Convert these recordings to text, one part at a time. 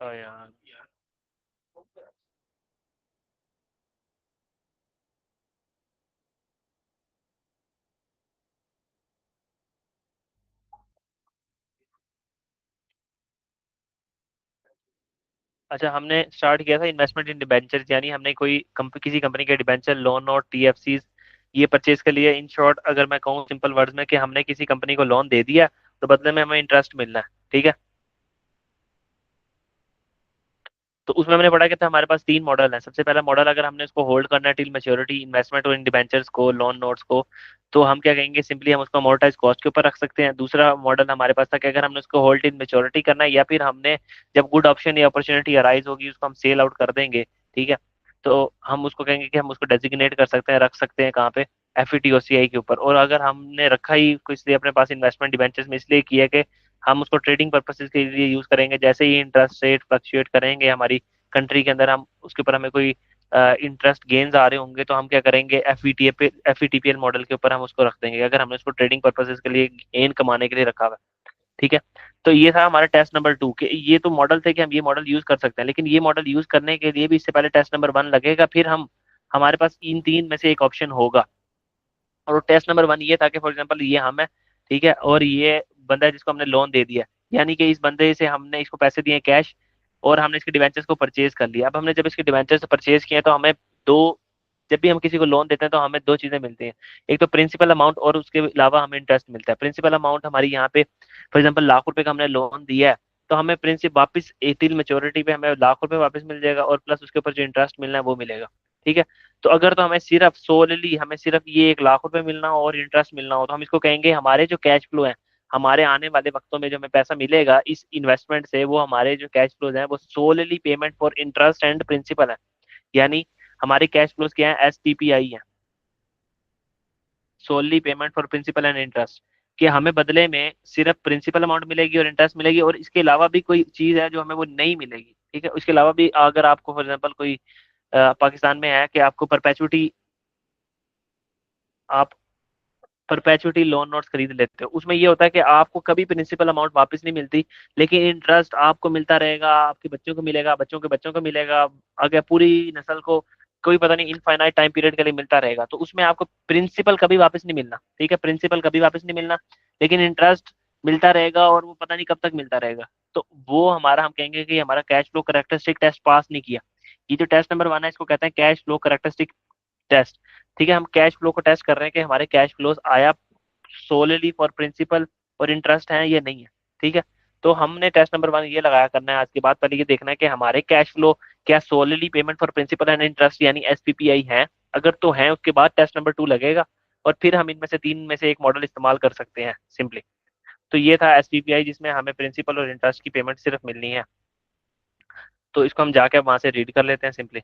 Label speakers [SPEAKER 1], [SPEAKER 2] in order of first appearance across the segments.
[SPEAKER 1] यार। अच्छा, हमने स्टार्ट किया था इन्वेस्टमेंट इन डिबेंचर्स, यानी हमने किसी कंपनी के डिबेंचर, लोन और टीएफसीज ये परचेज कर लिया। इन शॉर्ट अगर मैं कहूँ सिंपल वर्ड्स में, कि हमने किसी कंपनी को लोन दे दिया, तो बदले में हमें इंटरेस्ट मिलना है। ठीक है। तो उसमें हमने पढ़ा कि था हमारे पास तीन मॉडल है। सबसे पहला मॉडल, अगर हमने उसको होल्ड करना है टिल मैच्योरिटी, इन्वेस्टमेंट और इन डिबेंचर्स को, लोन नोट्स को, तो हम क्या कहेंगे, सिंपली हम उसको अमोर्टाइज कॉस्ट के ऊपर रख सकते हैं। दूसरा मॉडल हमारे पास था कि अगर हमने उसको होल्ड टिल मैच्योरिटी करना है, या फिर हमने जब गुड ऑप्शन या अपॉर्चुनिटी अराइज होगी उसको हम सेल आउट कर देंगे। ठीक है। तो हम उसको कहेंगे कि हम उसको डेजिग्नेट कर सकते हैं, रख सकते हैं कहाँ पे, एफईटीओसीआई के ऊपर। और अगर हमने रखा ही कुछ लिए अपने पास इन्वेस्टमेंट डिबेंचर्स में, इसलिए किया कि हम उसको ट्रेडिंग पर्पसेस के लिए यूज करेंगे। जैसे ही इंटरेस्ट रेट फ्लक्चुएट करेंगे हमारी कंट्री के अंदर, हम उसके ऊपर हमें कोई इंटरेस्ट गेन्स आ रहे होंगे, तो हम क्या करेंगे, एफईटीपीएल मॉडल के ऊपर हम उसको रख देंगे, अगर हमने उसको ट्रेडिंग पर्पसेस के लिए गेन कमाने के लिए रखा हुआ है। ठीक है। तो ये था हमारा टेस्ट नंबर 2, कि ये तो मॉडल थे कि हम ये मॉडल यूज कर सकते हैं, लेकिन ये मॉडल यूज करने के लिए भी इससे पहले टेस्ट नंबर 1 लगेगा, फिर हम हमारे पास इन तीन में से एक ऑप्शन होगा। और वो टेस्ट नंबर 1 ये था कि फॉर एग्जाम्पल ये हम है, ठीक है, और ये बंदा है जिसको हमने लोन दे दिया, यानी कि इस बंदे से हमने इसको पैसे दिए कैश, और हमने इसके डिवेंचर्स को परचेज कर लिया। अब हमने जब इसके डिवेंचर्स परचेज किए तो हमें दो, जब भी हम किसी को लोन देते हैं तो हमें दो चीजें मिलती हैं। एक तो प्रिंसिपल अमाउंट, और उसके अलावा हमें इंटरेस्ट मिलता है। प्रिंसिपल अमाउंट हमारी यहाँ पे फॉर एग्जाम्पल ₹1,00,000 का हमने लोन दिया है, तो हमें प्रिंसिपल वापस एटीन मेच्योरिटी पे हमें ₹1,00,000 वापस मिल जाएगा, और प्लस उसके ऊपर जो इंटरेस्ट मिलना है वो मिलेगा। ठीक है। तो अगर तो हमें सिर्फ ये ₹1,00,000 मिलना हो और इंटरेस्ट मिलना हो, तो हम इसको कहेंगे हमारे जो कैश फ्लो है, हमारे आने वाले वक्तों में जो हमें पैसा मिलेगा इस इन्वेस्टमेंट से, वो हमारे जो कैश फ्लोज हैं वो solely payment for interest and principal है। यानी हमारे कैश फ्लोज क्या है, एसपीपीआई है, solely payment for principal and interest, कि हमें बदले में सिर्फ प्रिंसिपल अमाउंट मिलेगी और इंटरेस्ट मिलेगी, और इसके अलावा भी कोई चीज है जो हमें वो नहीं मिलेगी। ठीक है। उसके अलावा भी अगर आपको फॉर एग्जाम्पल कोई पाकिस्तान में है कि आपको परपेचुटी, आप परपेचुटी लोन नोट्स खरीद लेते हो, उसमें ये होता है कि आपको कभी प्रिंसिपल अमाउंट वापस नहीं मिलती, लेकिन इंटरेस्ट आपको मिलता रहेगा, आपके बच्चों को मिलेगा, बच्चों के बच्चों को मिलेगा, अगर पूरी नस्ल को कोई पता नहीं इनफाइनाइट टाइम पीरियड के लिए मिलता रहेगा। तो उसमें आपको प्रिंसिपल कभी वापस नहीं मिलना। ठीक है, प्रिंसिपल कभी वापस नहीं मिलना, लेकिन इंटरेस्ट मिलता रहेगा, और वो पता नहीं कब तक मिलता रहेगा। तो वो हमारा, हम कहेंगे कि हमारा cash flow characteristic test pass नहीं किया। ये जो टेस्ट नंबर 1 है इसको कहते हैं कैश फ्लो करेक्टरिस्टिक टेस्ट। ठीक है। हम कैश फ्लो को टेस्ट कर रहे हैं कि हमारे कैश फ्लोज आया सोलली फॉर प्रिंसिपल और इंटरेस्ट है या नहीं है। ठीक है। तो हमने टेस्ट नंबर 1 ये लगाया करना है आज के बाद, पहले ये देखना है कि हमारे कैश फ्लो क्या solely payment for principal and interest यानी एसपीपीआई है। अगर तो है, उसके बाद टेस्ट नंबर 2 लगेगा, और फिर हम इनमें से तीन में से एक मॉडल इस्तेमाल कर सकते हैं सिंपली। तो ये था एसपीपीआई, जिसमें हमें प्रिंसिपल और इंटरेस्ट की पेमेंट सिर्फ मिलनी है। तो इसको हम जाके वहां से रीड कर लेते हैं सिंपली।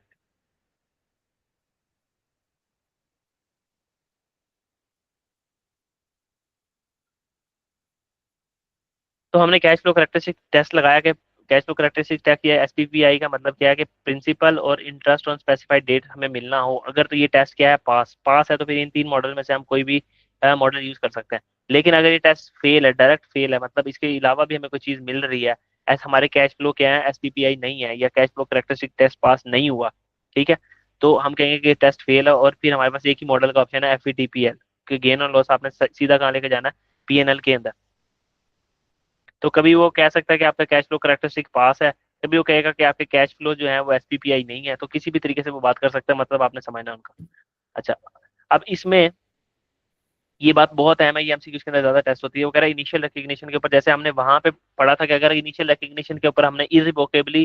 [SPEAKER 1] तो हमने कैश फ्लो करेक्टरिस्टिक टेस्ट लगाया कि कैश फ्लो करेक्टरिस्टिक टेस्ट किया, एसपीपीआई का मतलब क्या है कि प्रिंसिपल और इंटरेस्ट ऑन स्पेसिफाइड डेट हमें मिलना हो। अगर तो ये टेस्ट क्या है, पास पास है, तो फिर इन तीन मॉडल में से हम कोई भी मॉडल यूज कर सकते हैं। लेकिन अगर ये टेस्ट फेल है, डायरेक्ट फेल है, मतलब इसके अलावा भी हमें कोई चीज मिल रही है, ऐसा हमारे कैश फ्लो क्या है, एसपीपीआई नहीं है, या cash flow characteristic test pass नहीं हुआ, ठीक है, तो हम कहेंगे कि टेस्ट फेल है, और फिर हमारे पास एक ही मॉडल का ऑप्शन है, एफईटीपीएल, कि गेन और लॉस आपने सीधा कहाँ लेके जाना है, पीएनएल के अंदर। तो कभी वो कह सकता है कि आपका कैश फ्लो करेक्टरिस्टिक पास है, कभी वो कहेगा कि आपके कैश फ्लो जो है वो एसपीपीआई नहीं है। तो किसी भी तरीके से वो बात कर सकता है, मतलब आपने समझना उनका। अच्छा, अब इसमें ये बात बहुत अहम है, ये एमसीक्यूज के अंदर ज्यादा टेस्ट होती है। वो कह रहा है इनिशियल रिकग्निशन के ऊपर, जैसे हमने वहां पे पढ़ा था कि अगर इनिशियल रिकग्निशन के ऊपर हमने इररिवोकेबली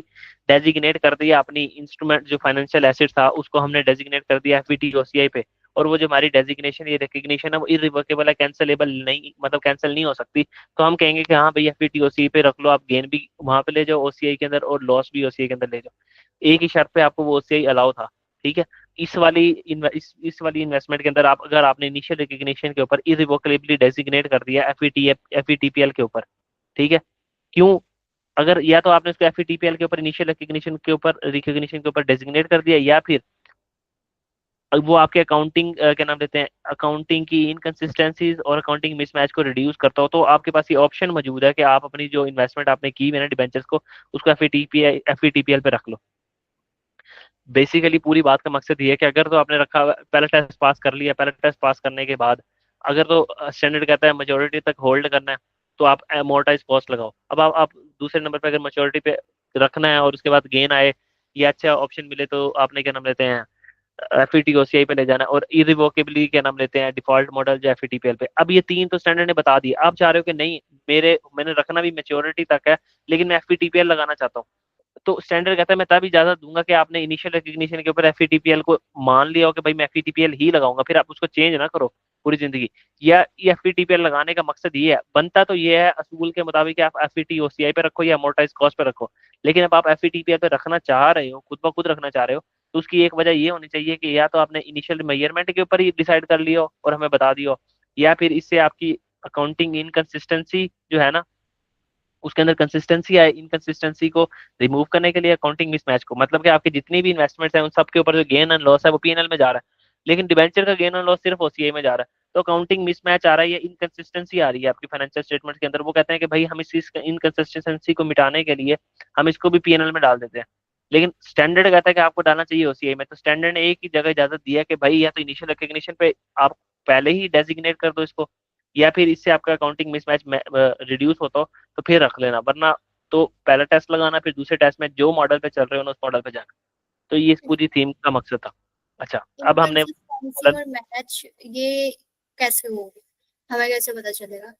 [SPEAKER 1] डेजिग्नेट कर दिया अपनी इंस्ट्रूमेंट, जो फाइनेंशियल एसेट था उसको हमने डेजिग्नेट कर दिया एफवीटी ओसीआई पे, और वो जो हमारी डेजिग्नेशन, ये रिकग्निशन है, वो इररिवोकेबल है, कैंसलेबल नहीं, मतलब कैंसिल नहीं हो सकती। तो हम कहेंगे कि हाँ भाई एफवीटी ओसीआई पे रख लो, आप गेन भी वहां पे ले जाओ ओसीआई के अंदर, और लॉस भी ओसीआई के अंदर ले जाओ। एक ही शर्त पे आपको वो ओसीआई अलाउ था। ठीक है। इस वाली इन्वेस्टमेंट के अंदर आप, अगर आपने इनिशियल रिकग्निशन के ऊपर इरिवोकेबली डेजिग्नेट कर दिया एफईटीपीएल के ऊपर, ठीक है, क्यों, अगर या तो आपने उसको एफईटीपीएल के ऊपर इनिशियल रिकग्निशन के ऊपर डेजिग्नेट कर दिया, या फिर अब वो आपके अकाउंटिंग क्या नाम देते हैं, अकाउंटिंग की इनकंसिस्टेंसीज और अकाउंटिंग मिसमैच को रिड्यूस करता हो, तो आपके पास ये ऑप्शन मौजूद है कि आप अपनी जो इन्वेस्टमेंट आपने की है ना डिबेंचर्स को, उसको F E T P L पे रख लो। बेसिकली पूरी बात का मकसद ये है कि अगर तो आपने रखा पहला टेस्ट पास कर लिया, पहला टेस्ट पास करने के बाद अगर तो स्टैंडर्ड कहता है मेजोरिटी तक होल्ड करना है, तो आप अमोर्टाइज कॉस्ट लगाओ। अब आप दूसरे नंबर पे अगर मेच्योरिटी पे रखना है और उसके बाद गेन आए या अच्छा ऑप्शन मिले, तो आपने क्या नाम लेते हैं एफ ई टी ओ सी आई पे ले जाना है, और इरिवोकेबली क्या नाम लेते हैं डिफॉल्ट मॉडल जो F E T P L पे। अब ये तीन तो स्टैंडर्ड ने बता दिए, आप चाह रहे हो कि नहीं मैंने रखना भी मेच्योरिटी तक है, लेकिन मैं F E T P L लगाना चाहता हूँ, तो स्टैंडर्ड कहता है मैं तब इजाजत दूंगा कि आपने इनिशियल रिकग्निशन के ऊपर एफईटीपीएल को मान लिया हो कि भाई मैं एफईटीपीएल ही लगाऊंगा, फिर आप उसको चेंज ना करो पूरी जिंदगी। या एफईटीपीएल लगाने का मकसद ये है, बनता तो ये है असूल के मुताबिक कि आप एफईटीओसीआई पे रखो या अमोर्टाइज कॉस्ट पे रखो, लेकिन अब आप एफईटीपीएल पे रखना चाह रहे हो, खुद ब खुद रखना चाह रहे हो, तो उसकी एक वजह ये होनी चाहिए कि या तो आपने इनिशियल मेजरमेंट के ऊपर ही डिसाइड कर लिया हो और हमें बता दिया हो, या फिर इससे आपकी अकाउंटिंग इनकंसिस्टेंसी जो है ना उसके अंदर कंसिस्टेंसी आए। इनकंसिस्टेंसी को रिमूव करने के लिए अकाउंटिंग मिसमैच को, मतलब कि आपकी जितनी भी इन्वेस्टमेंट्स हैं उन सब के ऊपर जो गेन एंड लॉस है वो पीएनएल में जा रहा है, लेकिन डिबेंचर का गेन एंड लॉस सिर्फ ओसीआई में जा रहा है। तो अकाउंटिंग मिसमैच आ रहा है या इनकंसिस्टेंसी आ रही है आपकी फाइनेंशियल स्टेटमेंट के अंदर, वो कहते हैं कि भाई हम इस इनकंसिस्टेंसी को मिटाने के लिए हम इसको भी पीएनएल में डाल देते हैं, लेकिन स्टैंडर्ड कहता है कि आपको डालना चाहिए ओसीआई में। तो स्टैंडर्ड ने एक ही जगह इजाजत दी है कि भाई या तो इनिशियल रिकग्निशन पे आप पहले ही डेजिग्नेट कर दो इसको, या फिर इससे आपका अकाउंटिंग मिसमैच रिड्यूस होता हो तो फिर रख लेना, वरना तो पहला टेस्ट लगाना फिर दूसरे टेस्ट में जो मॉडल पे चल रहे हो ना उस मॉडल पे जाना। तो ये इस पूरी थीम का मकसद था। अच्छा, अब हमने
[SPEAKER 2] इनकंसिस्टेंसी और मैच ये कैसे होगी, हमें कैसे पता चलेगा?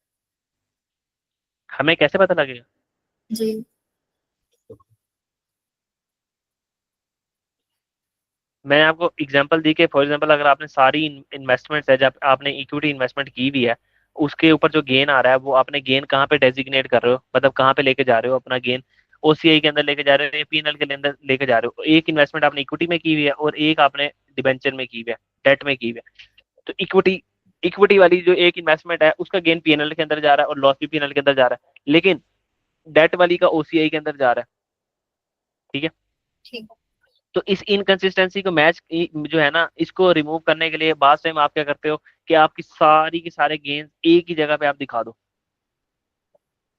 [SPEAKER 1] हमें कैसे पता लगेगा?
[SPEAKER 2] जी।
[SPEAKER 1] मैंने आपको एग्जांपल दी कि फॉर एग्जांपल अगर आपने सारी इन्वेस्टमेंट्स है, जब आपने इक्विटी इन्वेस्टमेंट की हुई है, उसके ऊपर जो गेन आ रहा है वो आपने गेन कहाँ पे डेजिग्नेट कर रहे हो, मतलब कहाँ पे लेके जा रहे हो अपना गेन, ओसीआई के अंदर लेके जा रहे हो या पीएनएल के अंदर लेके जा रहे हो। एक इन्वेस्टमेंट आपने इक्विटी में की हुई है और एक आपने डिबेंचर में की हुई है, डेट में की हुई है। तो इक्विटी इक्विटी वाली जो एक इन्वेस्टमेंट है उसका गेन पीएनएल के अंदर जा रहा है और लॉस भी पीएनएल के अंदर जा रहा है, लेकिन डेट वाली का ओसीआई के अंदर जा रहा है। ठीक है।
[SPEAKER 2] ठीक है।
[SPEAKER 1] तो इस इनकंसिस्टेंसी को मैच जो है ना इसको रिमूव करने के लिए बाद टाइम आप क्या करते हो कि आपकी सारी की सारे गेन्स एक ही जगह पे आप दिखा दो।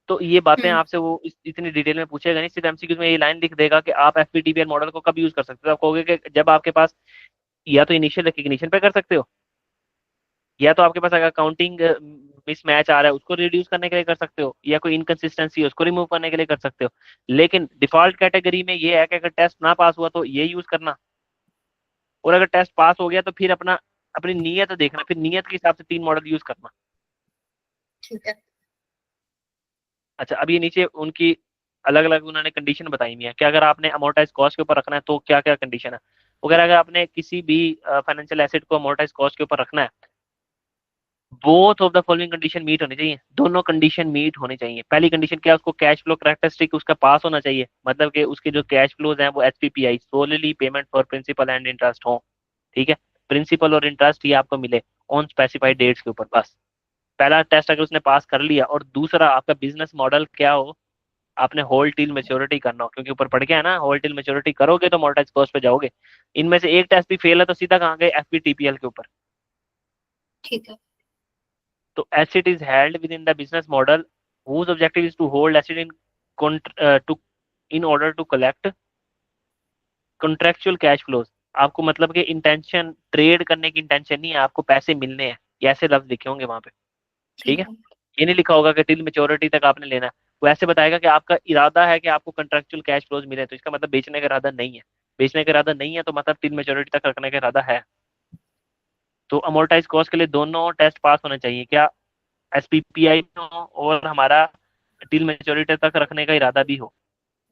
[SPEAKER 1] तो ये बातें
[SPEAKER 2] हम्म।
[SPEAKER 1] आपसे वो इतनी डिटेल में पूछेगा नहीं, सिर्फ एमसीक्यूज में ये लाइन लिख देगा कि आप एफपीटीपीएल मॉडल को कब यूज कर सकते हो। आप कहोगे कि जब आपके पास या तो इनिशियल रिकग्निशन पे कर सकते हो, या तो आपके पास अगर अकाउंटिंग मिसमैच आ रहा है उसको रिड्यूस करने के लिए कर सकते हो, या कोई इनकंसिस्टेंसी है उसको रिमूव करने के लिए कर सकते हो। लेकिन डिफॉल्ट कैटेगरी में ये है कि अगर टेस्ट ना पास हुआ तो ये यूज करना, और अगर टेस्ट पास हो गया तो फिर अपनी नीयत देखना, फिर नीयत के हिसाब से तीन मॉडल यूज करना।
[SPEAKER 2] ठीक है।
[SPEAKER 1] अच्छा, अब ये नीचे उनकी अलग अलग उन्होंने कंडीशन बताई हुई है कि अगर आपने अमोर्टाइज कॉस्ट के ऊपर रखना है तो क्या क्या कंडीशन है वगैरह। अगर आपने किसी भी फाइनेंशियल एसेट को अमोर्टाइज कॉस्ट के ऊपर रखना है, both of the following condition meet होनी चाहिए, दोनों कंडीशन मीट होनी चाहिए। पहली कंडीशन क्या है, उसको कैश फ्लो कैरेक्टरिस्टिक उसका पास होना चाहिए, मतलब कि उसके जो कैश फ्लोज हैं वो HPPI solely payment for principal and interest हो। ठीक है, प्रिंसिपल और इंटरेस्ट ही आपको मिले ऑन स्पेसिफाइड डेट्स के ऊपर, बस। पहला टेस्ट अगर उसने पास कर लिया, और दूसरा आपका बिजनेस मॉडल क्या हो, आपने होल्ड टिल मेच्योरिटी करना हो, क्योंकि ऊपर पड़ गया है ना होल्ड टिल मेच्योरिटी करोगे तो मोनेटाइज कॉस्ट पे जाओगे। इनमें से एक टेस्ट भी फेल है तो सीधा कहाँ गए, एफपीटीपीएल के ऊपर।
[SPEAKER 2] ठीक है।
[SPEAKER 1] तो asset is held within the business model whose objective is to hold asset in to in order to collect contractual cash flows। आपको मतलब कि इंटेंशन ट्रेड करने की इंटेंशन नहीं है, आपको पैसे मिलने हैं, ये ऐसे लफ्ज लिखे होंगे वहां पे। ठीक
[SPEAKER 2] ठीक
[SPEAKER 1] है,
[SPEAKER 2] है।
[SPEAKER 1] ये नहीं लिखा होगा कि टिल मेच्योरिटी तक आपने लेना है। वो ऐसे बताएगा कि आपका इरादा है कि आपको कंट्रेक्चुअल कैश फ्लोज मिले, तो इसका मतलब बेचने का इरादा नहीं है। बेचने का इरादा नहीं है तो मतलब टिल मेच्योरिटी तक रखने का इरादा है। तो अमोर्टाइज कॉस्ट के लिए दोनों टेस्ट पास होने चाहिए, क्या एसपीपीआई हो और हमारा टिल मेच्योरिटी तक रखने का इरादा भी हो।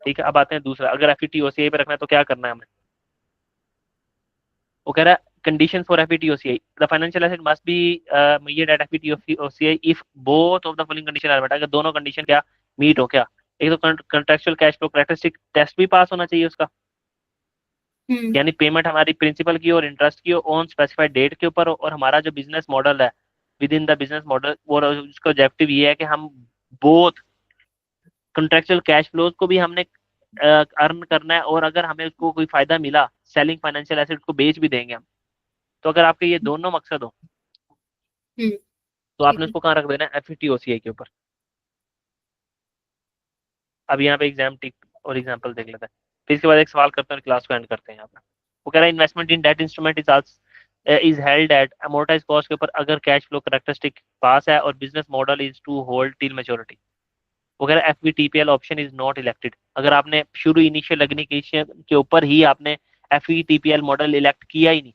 [SPEAKER 1] ठीक है, अब आते हैं दूसरा, अगर एफईटीओसीआई पे रखना है तो क्या करना है हमें। वो कह रहा है condition for FETOCI, the financial asset must be measured at FETOCI if both of the following condition are met. अगर दोनों कंडीशन क्या मीट हो, क्या एक तो contractual cash flow characteristic test भी पास होना चाहिए उसका,
[SPEAKER 2] हम्म।
[SPEAKER 1] यानी पेमेंट हमारी प्रिंसिपल की और इंटरेस्ट की ऑन स्पेसिफाइड डेट के ऊपर हो, और हमारा जो बिजनेस मॉडल है with in the business model, और उसका ऑब्जेक्टिव ये है कि हम बोथ कंट्रेक्चुअल कैश फ्लोज को भी हमने अर्न करना है, और अगर हमें उसको कोई फायदा मिला सेलिंग फाइनेंशियल एसेट को बेच भी देंगे हम। तो अगर आपके ये दोनों मकसद हो तो
[SPEAKER 2] ठीक
[SPEAKER 1] आपने
[SPEAKER 2] है।
[SPEAKER 1] उसको कहाँ रख देना है, एफईटी ओसीआई के ऊपर। अब यहाँ पे एग्जाम टिक और एग्जाम्पल देख लेते हैं, फिर इसके बाद एक सवाल करते हैं और क्लास को एंड करते हैं यहाँ पे। वो कह रहा है investment in debt instrument is held at amortised cost के ऊपर अगर कैश फ्लो करेक्टरिस्टिक पास है और business model is to hold till maturity. वो कह रहा है FVTPL option is not elected. अगर आपने शुरू इनिशियल एग्नीकेशन के ऊपर ही आपने एफवीटीपीएल मॉडल इलेक्ट किया ही नहीं,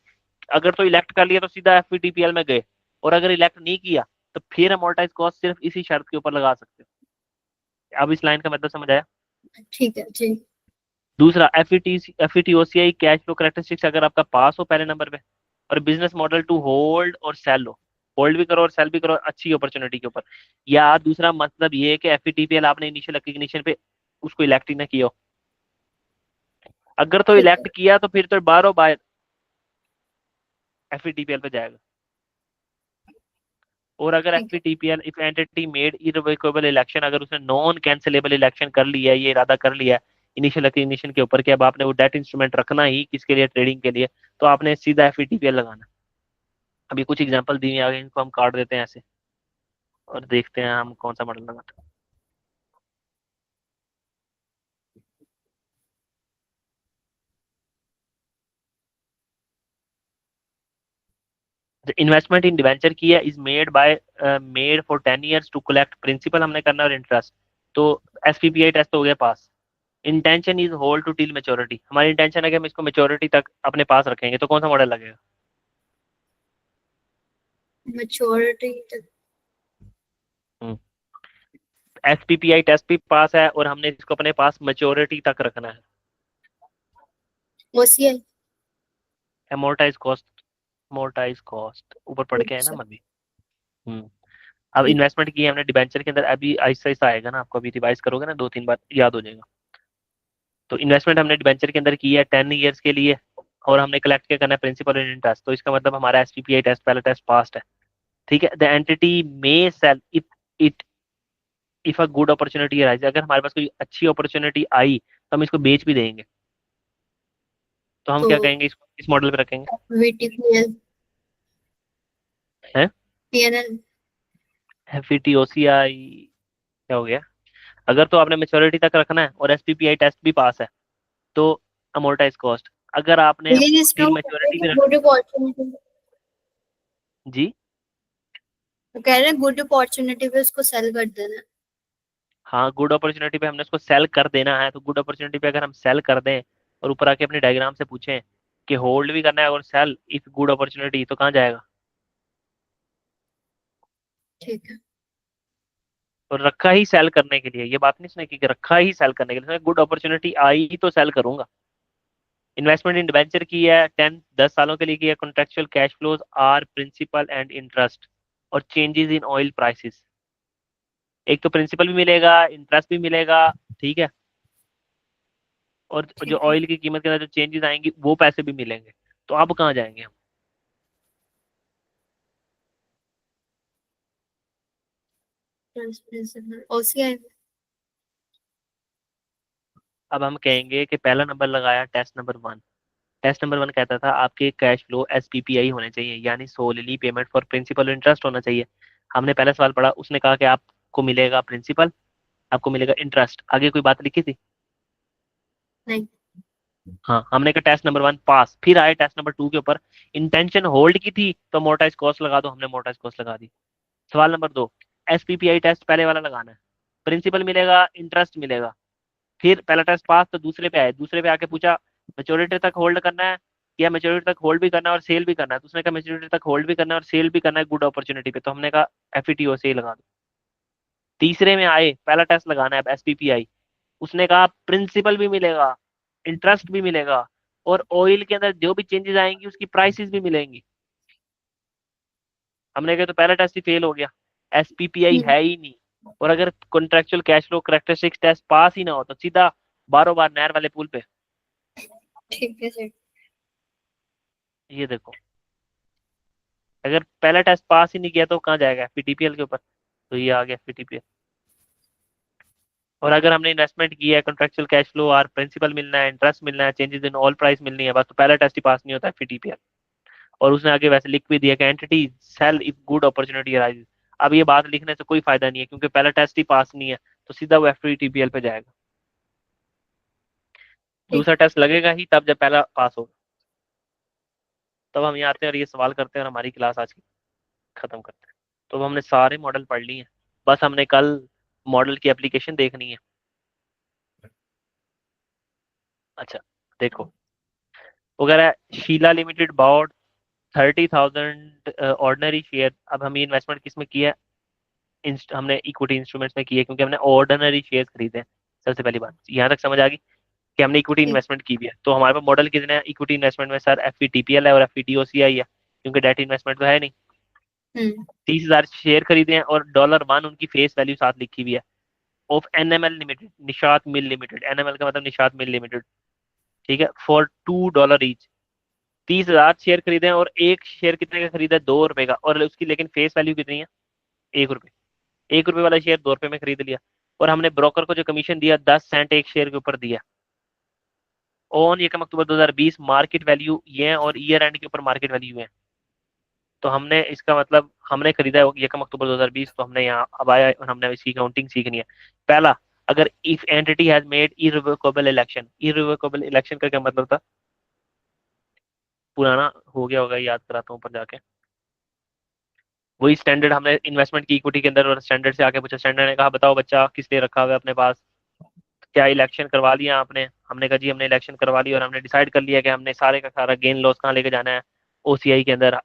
[SPEAKER 1] अगर तो इलेक्ट कर लिया तो सीधा एफवीटीपीएल में गए, और अगर इलेक्ट नहीं किया तो फिर अमोर्टाइज कॉस्ट सिर्फ इसी शर्त के ऊपर लगा सकते हो। अब इस लाइन का मतलब समझ आया।
[SPEAKER 2] ठीक है जी।
[SPEAKER 1] दूसरा एफईटीओसीआई कैश फ्लो करेक्टरिस्टिक्स अगर आपका पास हो पहले नंबर पे, और बिजनेस मॉडल टू होल्ड और सेल हो, होल्ड भी करो और सेल भी करो अच्छी अपॉर्चुनिटी के ऊपर। या दूसरा मतलब ये है कि एफईटीपीएल आपने इनिशियल रिकग्निशन पे उसको इलेक्ट ही ना किया हो, अगर तो
[SPEAKER 2] ठीक है।
[SPEAKER 1] इलेक्ट किया तो फिर तो बारो बार एफईटीपीएल पे जाएगा। और अगर
[SPEAKER 2] ठीक है।
[SPEAKER 1] FETPL if entity made irrevocable election, अगर उसने नॉन कैंसिलेबल इलेक्शन कर लिया है, ये इरादा कर लिया है इनिशियल रिकग्निशन के ऊपर कि अब आपने वो डेट इंस्ट्रूमेंट रखना ही किसके लिए, ट्रेडिंग के लिए, तो आपने सीधा एफईटीपीएल लगाना। अभी कुछ एग्जांपल दिए आगे, इनको हम काट देते हैं ऐसे और देखते हैं हम कौन सा मॉडल लगाते हैं। इन्वेस्टमेंट इन डिवेंचर की है is made for 10 years to collect principal हमने करना और इंटरेस्ट। तो एसपीपीआई टेस्ट हो गया pass. Intention is hold to till maturity, हमारी इंटेंशन है कि हम इसको मेच्योरिटी तक अपने पास रखेंगे, तो कौन सा मॉडल लगेगा।
[SPEAKER 2] मैच्योरिटी तक।
[SPEAKER 1] एसपीपीआई टेस्ट भी पास है और हमने इसको अपने पास मेच्योरिटी तक रखना है।
[SPEAKER 2] ओसीआई।
[SPEAKER 1] एमोर्टाइज कॉस्ट ऊपर पढ़ के है ना
[SPEAKER 2] अच्छा।
[SPEAKER 1] मम्मी। हम्म। अब
[SPEAKER 2] ठीक।
[SPEAKER 1] इन्वेस्टमेंट की है हमने डिबेंचर के अंदर, अभी आहिस्ता आहिस्ता आएगा ना, आपको अभी रिवाइज करोगे ना 2-3 बार याद हो जाएगा। तो इन्वेस्टमेंट हमने डिबेंचर के अंदर की है 10 years के लिए, और हमने कलेक्ट क्या करना है, प्रिंसिपल एंड इंटरेस्ट। तो इसका मतलब हमारा एसपीपीआई टेस्ट पहला टेस्ट पास है। ठीक है, the entity may sell if it if a good opportunity arise, अगर हमारे पास कोई अच्छी अपॉर्चुनिटी आई तो हम इसको बेच भी देंगे। तो हम
[SPEAKER 2] तो
[SPEAKER 1] क्या कहेंगे, इसको इस मॉडल पे रखेंगे।
[SPEAKER 2] वीटीपीएल।
[SPEAKER 1] है
[SPEAKER 2] पीएनएल।
[SPEAKER 1] एफईटीओसीआई क्या हो गया, अगर तो आपने मेच्योरिटी तक रखना है और एसपीपीआई टेस्ट भी पास है तो अमोर्टाइज कॉस्ट, अगर आपने
[SPEAKER 2] लेकिन इसमें
[SPEAKER 1] टिल
[SPEAKER 2] वो कह रहे हैं
[SPEAKER 1] मेच्योरिटी
[SPEAKER 2] कि
[SPEAKER 1] भी
[SPEAKER 2] गुड अपॉर्चुनिटी,
[SPEAKER 1] जी
[SPEAKER 2] वो कह रहे हैं गुड अपॉर्चुनिटी पे उसको सेल कर देना।
[SPEAKER 1] हाँ, गुड अपॉर्चुनिटी पे हमने उसको सेल कर देना है, तो गुड अपॉर्चुनिटी पे अगर हम सेल कर दें और ऊपर आके अपने डायग्राम से पूछें कि होल्ड भी करना है और सेल इफ गुड अपॉर्चुनिटी, तो कहाँ जाएगा।
[SPEAKER 2] ठीक है।
[SPEAKER 1] और रखा ही सेल करने के लिए, ये बात नहीं सुने कि रखा ही सेल करने के लिए, गुड अपॉर्चुनिटी आई तो सेल करूंगा। इन्वेस्टमेंट इन डिवेंचर की है 10 सालों के लिए की है, contractual cash flows are principal and interest और चेंजेस इन ऑयल प्राइसेस। एक तो प्रिंसिपल भी मिलेगा, इंटरेस्ट भी मिलेगा, ठीक है, और जो
[SPEAKER 2] ठीक है।
[SPEAKER 1] ऑयल की कीमत के अंदर जो चेंजेस आएंगी वो पैसे भी मिलेंगे। तो अब कहाँ जाएंगे हम।
[SPEAKER 2] Principal OCI.
[SPEAKER 1] अब हम कहेंगे कि पहला नंबर लगाया टेस्ट नंबर 1। टेस्ट नंबर 1 कहता था आपके कैश फ्लो एसपीपीआई होने चाहिए, यानी solely payment for principal interest होना चाहिए। हमने पहला सवाल पढ़ा, उसने कहा कि आपको मिलेगा प्रिंसिपल, आपको मिलेगा इंटरेस्ट, आगे कोई बात लिखी थी।
[SPEAKER 2] नहीं।
[SPEAKER 1] हाँ, हमने कहा टेस्ट नंबर 1 पास, फिर आए टेस्ट नंबर 2 के ऊपर, इंटेंशन होल्ड की थी तो मोटाइज कॉस्ट लगा दो, हमने मोटाइज कॉस्ट लगा दी। सवाल नंबर 2, एसपीपीआई टेस्ट पहले वाला लगाना है, प्रिंसिपल मिलेगा इंटरेस्ट मिलेगा, फिर पहला टेस्ट पास तो दूसरे पे आए, दूसरे पे आके पूछा मेच्योरिटी तक होल्ड करना है या मेच्योरिटी तक होल्ड भी करना है और सेल भी करना है, तो उसने कहा मेच्योरिटी तक होल्ड भी करना है और सेल भी करना है गुड अपॉर्चुनिटी पे, तो हमने कहा एफईटीओ से ही लगा दो। तीसरे में आए, पहला टेस्ट लगाना है एसपीपीआई, उसने कहा प्रिंसिपल भी मिलेगा, इंटरेस्ट भी मिलेगा, और ऑयल के अंदर जो भी चेंजेस आएंगी उसकी प्राइसेस भी मिलेंगी। हमने कहा तो पहला टेस्ट ही फेल हो गया, एसपीपीआई
[SPEAKER 2] हम्म।
[SPEAKER 1] है ही नहीं। और अगर contractual cash flow characteristics test pass ही ना हो तो सीधा बारो बार नहर वाले पुल पे।
[SPEAKER 2] ठीक है सर।
[SPEAKER 1] ये देखो, अगर पहला टेस्ट पास ही नहीं किया तो कहाँ जाएगा, पीटीपीएल के ऊपर, तो ये आ गया पीटीपीएल। और अगर हमने इन्वेस्टमेंट की है, कॉन्ट्रेक्चुअल कैश फ्लो और प्रिंसिपल मिलना है, इंटरेस्ट मिलना है, चेंजेस इन ऑल प्राइस मिलनी है, बस तो पहला टेस्ट ही पास नहीं होता है पीटीपीएल। और उसने आगे वैसे लिख भी दिया कि entity sell if good opportunity arise. अब ये बात लिखने से कोई फायदा नहीं है, क्योंकि पहला टेस्ट ही पास नहीं है, तो सीधा वो FVTPL पे जाएगा।
[SPEAKER 2] ठीक।
[SPEAKER 1] दूसरा टेस्ट लगेगा ही तब जब पहला पास होगा। तब हम यहाँ आते हैं और ये सवाल करते हैं और हमारी क्लास आज की खत्म करते हैं। तो अब हमने सारे मॉडल पढ़ लिए हैं, बस हमने कल मॉडल की एप्लीकेशन देखनी है। अच्छा, देखो, वो कह रहा है Sheela limited about 30,000 ordinary share. अब हम ये इन्वेस्टमेंट किस में किया है? हमने इक्विटी इंस्ट्रूमेंट्स में की है, क्योंकि हमने ऑर्डिनरी शेयर खरीदे हैं। सबसे पहली बात यहाँ तक समझ आ गई कि हमने इक्विटी
[SPEAKER 2] ठीक।
[SPEAKER 1] इन्वेस्टमेंट की भी है। तो हमारे पास मॉडल कितने हैं इक्विटी इन्वेस्टमेंट में? सर FVTPL है और FVTOCI है, क्योंकि डेट इन्वेस्टमेंट तो है नहीं।
[SPEAKER 2] हम्म।
[SPEAKER 1] 30,000 शेयर खरीदे हैं और $1 उनकी फेस वैल्यू साथ लिखी हुई है, of NML limited, Nishat mill limited. NML का मतलब निशात मिल लिमिटेड, ठीक है, फॉर $2 ईच। 30,000 शेयर खरीदे हैं, और एक शेयर कितने का खरीदा है? $2 का, और उसकी लेकिन फेस वैल्यू कितनी है? ₹1। ₹1 वाला शेयर ₹2 में खरीद लिया, और हमने ब्रोकर को जो कमीशन दिया 10 सेंट एक शेयर के ऊपर दिया। ऑन यकम अक्टूबर 2020 मार्केट वैल्यू ये है, और ईयर एंड के ऊपर मार्केट वैल्यू है। तो हमने इसका मतलब हमने खरीदा है यकम अक्टूबर 2020, तो हमने यहाँ अब आया और हमने इसकी काउंटिंग सीखनी है। पहला, अगर if entity has made irrevocable election. Irrevocable election का क्या मतलब था? पुराना हो गया होगा, याद कराता हूँ ऊपर जाके। वही स्टैंडर्ड, हमने इन्वेस्टमेंट की इक्विटी के अंदर, और स्टैंडर्ड से आके पूछा, स्टैंडर्ड ने कहा बताओ बच्चा किस लिए रखा हुआ है अपने पास, क्या इलेक्शन करवा लिया आपने? हमने कहा जी हमने इलेक्शन करवा लिया, और हमने डिसाइड कर लिया कि हमने सारे का सारा गेन लॉस कहाँ लेके जाना है, OCI के अंदर।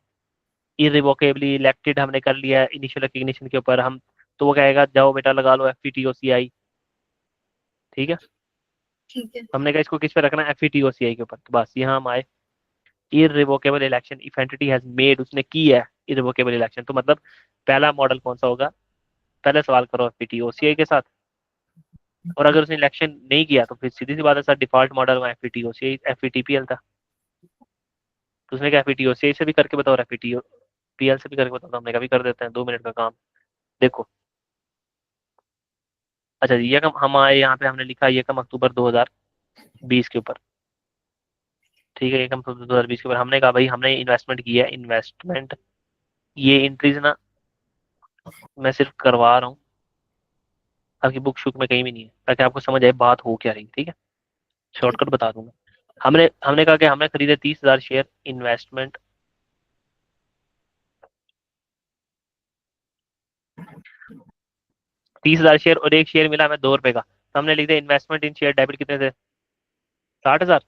[SPEAKER 1] इरिवोकेबली इलेक्टेड हमने कर लिया है इनिशियल रिकग्निशन के ऊपर हम। तो वो कहेगा जाओ बेटा लगा लो FVTOCI, ठीक है।
[SPEAKER 2] ठीक है।
[SPEAKER 1] हमने कहा इसको किस पे रखना है? FVTOCI के ऊपर। तो बस यहाँ हम आए, irrevocable election if entity has made, उसने की है इरिवोकेबल इलेक्शन, तो मतलब पहला मॉडल कौन सा होगा? पहले सवाल करो FVTOCI के साथ, और अगर उसने इलेक्शन नहीं किया तो फिर सीधी सी बात है सर, डिफॉल्ट मॉडल में FVTOCI FVTPL था। तो उसने कहा FVTOCI से भी करके बताओ, FVTPL से भी करके बताओ। तो हमने कभी कर देते हैं, 2 मिनट का काम। देखो, अच्छा जी, ये कम हम आए यहाँ पे, हमने लिखा ये कम अक्टूबर 2020 के ऊपर, ठीक है। ये कम अक्टूबर 2020 के ऊपर हमने कहा भाई हमने इन्वेस्टमेंट की है, इन्वेस्टमेंट, ये एंट्रीज ना मैं सिर्फ करवा रहा हूँ, आपकी बुक शुक में कहीं भी नहीं है, ताकि आपको समझ आए बात हो क्या रही है, ठीक है।
[SPEAKER 2] ठीक।
[SPEAKER 1] शॉर्टकट बता दूंगा। हमने हमने कहा कि हमने खरीदे 30,000 शेयर इन्वेस्टमेंट, 30,000 शेयर, और एक शेयर मिला हमें ₹2 का, तो हमने लिख दिया इन्वेस्टमेंट इन शेयर डेबिट कितने थे? 60,000।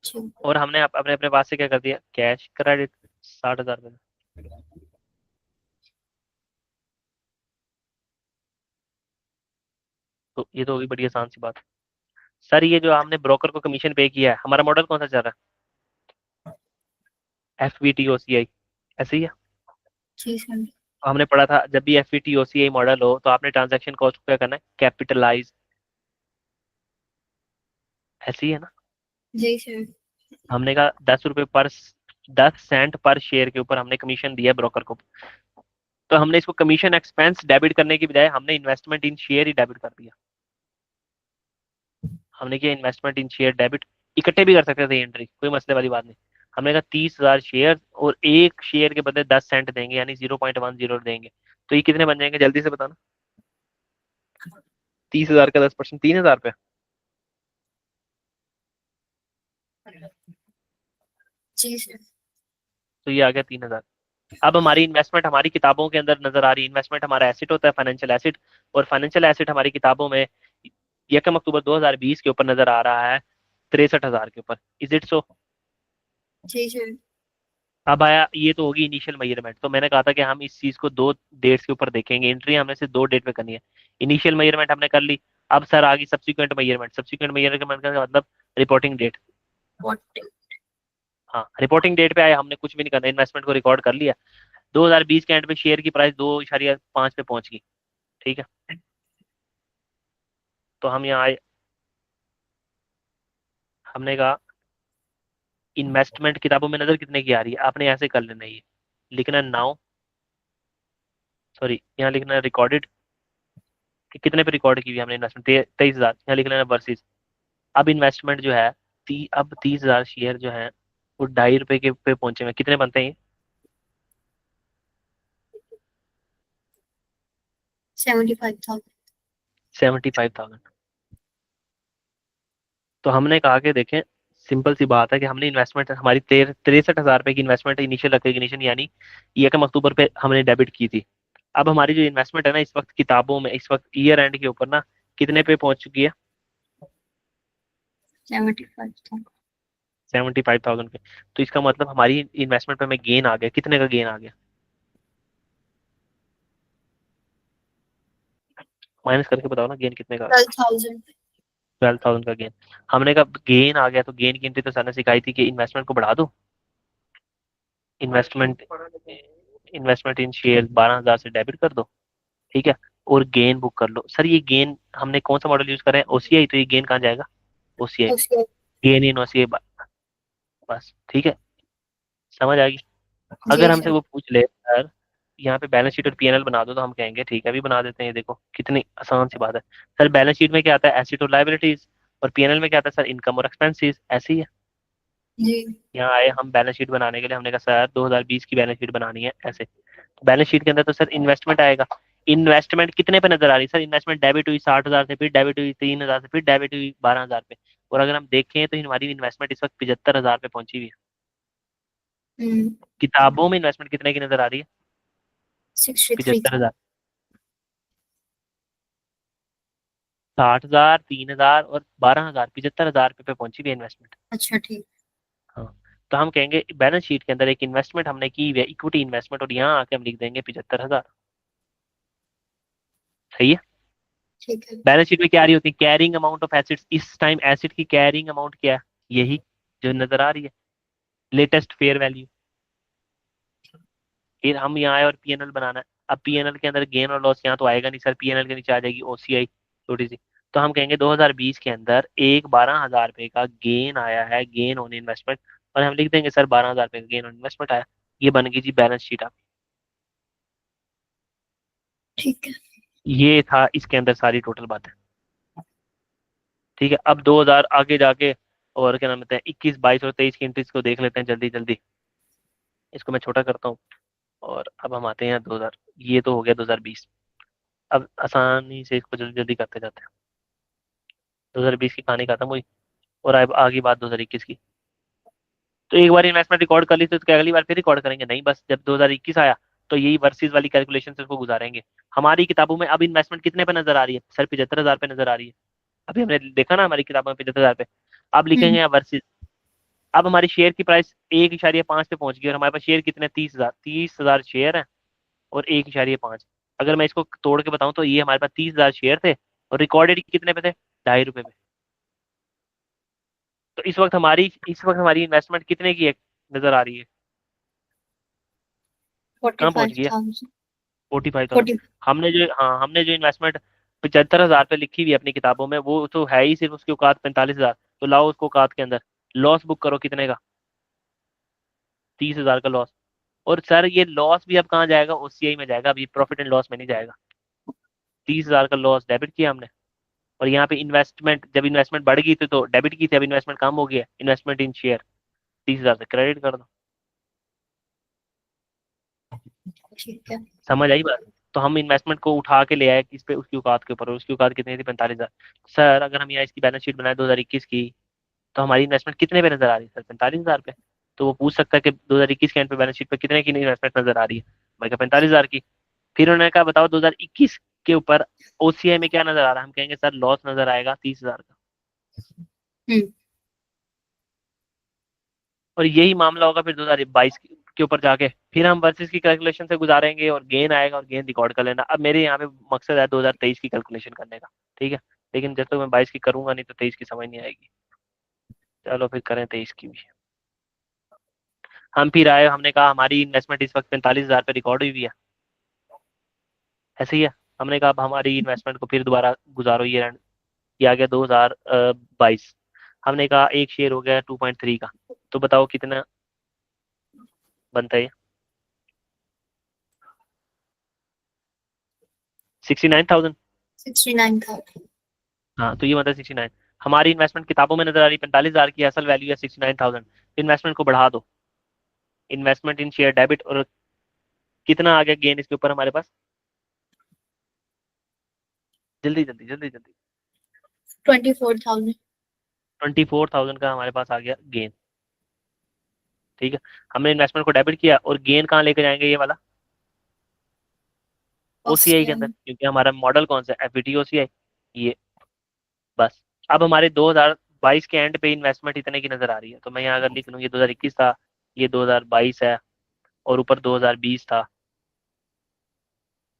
[SPEAKER 2] ठीक।
[SPEAKER 1] और हमने अपने अपने पास से क्या कर दिया? कैश क्रेडिट 60,000 में। तो ये तो होगी बड़ी आसान सी बात। सर ये जो हमने ब्रोकर को कमीशन पे किया है, हमारा मॉडल कौन सा चल रहा है? FVTOCI, ऐसे ही है।
[SPEAKER 2] ठीक है।
[SPEAKER 1] हमने पढ़ा था जब भी FVTOCI मॉडल हो तो आपने ट्रांजैक्शन कॉस्ट को क्या करना है? कैपिटलाइज, ऐसे ही है ना।
[SPEAKER 2] जी सर।
[SPEAKER 1] हमने कहा ₹10 पर शेयर के ऊपर हमने कमीशन दिया ब्रोकर को, तो हमने इसको कमीशन एक्सपेंस डेबिट करने की बजाय हमने इन्वेस्टमेंट इन शेयर ही डेबिट कर दिया। हमने किया इन्वेस्टमेंट इन शेयर डेबिट, इकट्ठे भी कर सकते थे एंट्री, कोई मसले वाली बात नहीं। हमने कहा 30,000 शेयर, और एक शेयर के बदले 10 सेंट देंगे, यानी 0.10 देंगे। तो ये कितने बन जाएंगे जल्दी से बताना? 30,000 का 10%, 3,000 रुपये।
[SPEAKER 2] जी सर।
[SPEAKER 1] तो ये आ गया 3,000। अब हमारी इन्वेस्टमेंट हमारी किताबों के अंदर नजर आ रही है। इन्वेस्टमेंट हमारा एसेट होता है, फाइनेंशियल एसेट, और फाइनेंशियल एसेट हमारी किताबों में यकम अक्टूबर 2020 के ऊपर नजर आ रहा है 63,000 के ऊपर। Is it so?
[SPEAKER 2] जी सर।
[SPEAKER 1] अब आया, ये तो होगी इनिशियल मेजरमेंट। तो मैंने कहा था कि हम इस चीज को 2 डेट्स के ऊपर देखेंगे, एंट्री हमने से 2 डेट पे करनी है। इनिशियल मेजरमेंट हमने कर ली। अब सर आ गई सब्सिक्वेंट मेजरमेंट। सब्सिक्वेंट मेजरमेंट का मतलब रिपोर्टिंग डेट।
[SPEAKER 2] व्हाट?
[SPEAKER 1] हाँ, रिपोर्टिंग डेट पे आए, हमने कुछ भी नहीं करना, इन्वेस्टमेंट को रिकॉर्ड कर लिया। 2020 के एंड पे शेयर की प्राइस 2.5 पे पहुंच गई, ठीक है। तो हम यहाँ आए, हमने कहा इन्वेस्टमेंट किताबों में नजर कितने की आ रही है, आपने ऐसे कर लेना है, ये लिखना नाउ, सॉरी यहाँ लिखना है रिकॉर्डेड, कि कितने पे रिकॉर्ड की हुई हमने इन्वेस्टमेंट, 23,000, यहाँ लिख लेना वर्सेस। अब इन्वेस्टमेंट जो है अब 30,000 शेयर जो है वो 2.5 रुपए के पे पहुंचे हुए, कितने बनते हैं ये?
[SPEAKER 2] 75,000।
[SPEAKER 1] 75,000। तो हमने कहा कि देखें, सिंपल सी बात है कि हमने इन्वेस्टमेंट हमारी 63,000 रुपए की इन्वेस्टमेंट इनिशियल रिकग्निशन यानी 1 अक्टूबर पे हमने डेबिट की थी। अब हमारी जो इन्वेस्टमेंट है ना इस वक्त किताबों में, इस वक्त ईयर एंड के ऊपर ना कितने पे पहुंच चुकी है?
[SPEAKER 2] 75,000।
[SPEAKER 1] 75,000 पे। तो इसका मतलब हमारी इन्वेस्टमेंट पे हमें गेन आ गया, कितने का गेन आ गया? माइनस करके बताओ ना, गेन कितने का आ गया?
[SPEAKER 2] 12,000।
[SPEAKER 1] 12,000 का गेन। हमने कहा गेन आ गया तो गेन की एंट्री तो सर ने सिखाई थी कि इन्वेस्टमेंट को बढ़ा दो। इन्वेस्टमेंट इन्वेस्टमेंट इन शेयर 12,000 से डेबिट कर दो, ठीक है, और गेन बुक कर लो। सर ये गेन हमने कौन सा मॉडल यूज करा है? ओसीआई, तो ये गेन कहाँ जाएगा? ओसीआई।
[SPEAKER 2] उसके।
[SPEAKER 1] गेन इन ओसीआई, बस ठीक है, समझ आ गई।
[SPEAKER 2] जी
[SPEAKER 1] अगर हमसे
[SPEAKER 2] सर।
[SPEAKER 1] वो पूछ ले सर यहाँ पे बैलेंस शीट और पीएनएल बना दो, तो हम कहेंगे ठीक है, अभी बना देते हैं, ये देखो कितनी आसान सी बात है। सर बैलेंस शीट में क्या आता है? एसेट और लाइबिलिटीज, और पीएनएल में क्या आता है सर? इनकम और एक्सपेंसेस, ऐसे ही है।
[SPEAKER 2] जी।
[SPEAKER 1] यहाँ आए हम बैलेंस शीट बनाने के लिए, हमने कहा सर 2020 की बैलेंस शीट बनानी है ऐसे। तो बैलेंस शीट के अंदर तो सर इन्वेस्टमेंट आएगा। इन्वेस्टमेंट कितने पे नजर आ रही है सर? इन्वेस्टमेंट डेबिट हुई 60,000 से, फिर डेबिट हुई 3,000 से, फिर डेबिट हुई 12,000 पे। और अगर हम देखें तो हमारी इन्वेस्टमेंट इस वक्त 75,000 पे पहुंची हुई है।
[SPEAKER 2] हम्म।
[SPEAKER 1] किताबों में इन्वेस्टमेंट कितने की नजर आ रही है?
[SPEAKER 2] 63
[SPEAKER 1] पचहत्तर
[SPEAKER 2] था।
[SPEAKER 1] हजार 60,000, 3,000 और 12,000, 75,000 पे पहुंची हुई है इन्वेस्टमेंट।
[SPEAKER 2] अच्छा ठीक।
[SPEAKER 1] हाँ। तो हम कहेंगे बैलेंस शीट के अंदर एक इन्वेस्टमेंट हमने की हुई है, इक्विटी इन्वेस्टमेंट, और यहाँ आके हम लिख देंगे 75,000। सही है।
[SPEAKER 2] ठीक है।
[SPEAKER 1] बैलेंस शीट में क्या आ रही होती है? Carrying amount of acids. इस टाइम एसिड की कैरिंग अमाउंट क्या है? यही जो नजर आ रही है, लेटेस्ट फेयर वैल्यू। फिर हम यहाँ आए और पीएनएल बनाना है। अब पीएनएल के अंदर गेन और लॉस यहाँ तो आएगा नहीं सर, पीएनएल के नीचे आ जाएगी ओसीआई छोटी सी। तो हम कहेंगे 2020 के अंदर एक 12,000 रुपए का गेन आया है, गेन ऑन इन्वेस्टमेंट, और हम लिख देंगे सर 12,000 रुपए का गेन ऑन इन्वेस्टमेंट आया। ये बन गई जी बैलेंस शीट आप।
[SPEAKER 2] ठीक है।
[SPEAKER 1] ये था इसके अंदर सारी टोटल बातें। ठीक है, अब 2000 आगे जाके और क्या नाम होता है 21, 22 और 23 की एंट्रीज को देख लेते हैं जल्दी जल्दी। इसको मैं छोटा करता हूँ। और अब हम आते हैं 2000, ये तो हो गया 2020। अब आसानी से इसको जल्दी जल्दी करते जाते हैं। 2020 की कहानी खत्म हुई, और अब आगे बात 2021 की। तो एक बार इन्वेस्टमेंट रिकॉर्ड कर ली तो क्या अगली बार फिर रिकॉर्ड करेंगे? नहीं, बस जब 2021 आया तो यही वर्सेस वाली कैलकुलेशन से उसको गुजारेंगे। हमारी किताबों में अब इन्वेस्टमेंट कितने पे नजर आ रही है सर? 75,000 पे नजर आ रही है। अभी हमने देखा ना हमारी किताबों में 75,000 पे। अब लिखेंगे
[SPEAKER 2] हम्म।
[SPEAKER 1] यहाँ वर्सेस। अब हमारी शेयर की प्राइस 1.5 पे पहुंच गई, और हमारे पास शेयर कितने? 30,000 शेयर है, और 1.5। अगर मैं इसको तोड़ के बताऊं तो ये हमारे पास 30,000 शेयर थे, और रिकॉर्डेड कितने पे थे? 2.5 रुपए पे। तो इस वक्त हमारी इन्वेस्टमेंट कितने की है नजर आ रही है?
[SPEAKER 2] फोर्टी
[SPEAKER 1] कहाँ पहुंच
[SPEAKER 2] फाइव
[SPEAKER 1] गई है?
[SPEAKER 2] थाउजेंड
[SPEAKER 1] 45,000।
[SPEAKER 2] 40।
[SPEAKER 1] हमने जो इन्वेस्टमेंट 75,000 पे लिखी हुई है अपनी किताबों में, वो तो है ही सिर्फ उसकी औकात 45,000। तो लाओ उसको औकात के अंदर लॉस बुक करो, कितने का? 30,000 का लॉस। और सर ये लॉस भी अब कहाँ जाएगा? ओसीआई में जाएगा, अभी प्रॉफिट एंड लॉस में नहीं जाएगा। 30,000 का लॉस डेबिट किया हमने। और यहाँ पे इन्वेस्टमेंट, जब इन्वेस्टमेंट बढ़ गई थी तो डेबिट की थी, अब इन्वेस्टमेंट कम हो गया, इन्वेस्टमेंट इन शेयर 30,000 से क्रेडिट कर दो।
[SPEAKER 2] ठीक है।
[SPEAKER 1] समझ आई बात? तो हम इन्वेस्टमेंट को उठा के ले आए किस पे? उसकी औकात के ऊपर, और उसकी औकात कितनी थी? 45,000। सर अगर हम यहाँ इसकी बैलेंस शीट बनाए 2021 की, तो हमारी इन्वेस्टमेंट कितने पे नजर आ रही है सर? 45,000 पे। तो वो पूछ सकता है कि 2021 के एंड पे बैलेंस शीट पे कितने की इन्वेस्टमेंट नजर आ रही है? मैं कहा 45,000 की। फिर उन्होंने कहा बताओ 2021 के ऊपर ओसीआई में क्या नजर आ रहा है? हम कहेंगे सर लॉस नजर आएगा 30,000 का।
[SPEAKER 2] हम्म।
[SPEAKER 1] और यही मामला होगा फिर 2022 के ऊपर जाके, फिर हम वर्सेस की कैलकुलेशन से गुजारेंगे, और गेन आएगा, और गेन रिकॉर्ड कर लेना। अब मेरे यहाँ पे मकसद है 2023 की कैलकुलेशन करने का, ठीक है, लेकिन जब तक मैं 22 की करूंगा नहीं तो 23 की समझ नहीं आएगी। चलो फिर करें 23 की भी। हम फिर आए, हमने कहा हमारी इन्वेस्टमेंट इस वक्त 45,000 पे रिकॉर्ड हुई है, ऐसे ही है। हमने कहा अब हमारी इन्वेस्टमेंट को फिर दोबारा गुजारो, ये रन। ये आ गया 2022। हमने कहा एक शेयर हो गया 2.3 का, तो बताओ कितना बनता है? 69,000।
[SPEAKER 2] 69,000।
[SPEAKER 1] हाँ, तो ये मतलब 69। हमारी इन्वेस्टमेंट किताबों में नजर आ रही है 45,000 की, असल वैल्यू है 69,000। इन्वेस्टमेंट को बढ़ा दो, इन्वेस्टमेंट इन शेयर डेबिट, और कितना आ गया गेन इसके ऊपर हमारे पास? जल्दी जल्दी जल्दी जल्दी।
[SPEAKER 2] 24,000।
[SPEAKER 1] 24,000 का हमारे पास आ गया गेन। ठीक है, हमने इन्वेस्टमेंट को डेबिट किया, और गेन कहाँ लेके जाएंगे ये वाला? ओसीआई के अंदर,
[SPEAKER 2] ऑस्ट्रियन।
[SPEAKER 1] क्योंकि हमारा मॉडल कौन सा है? एफवीटी ओसीआई। ये बस। अब हमारे 2022 के एंड पे इन्वेस्टमेंट इतने की नजर आ रही है, तो मैं यहाँ अगर लिख लूँ ये 2021 था, ये 2022 है, और ऊपर 2020 था।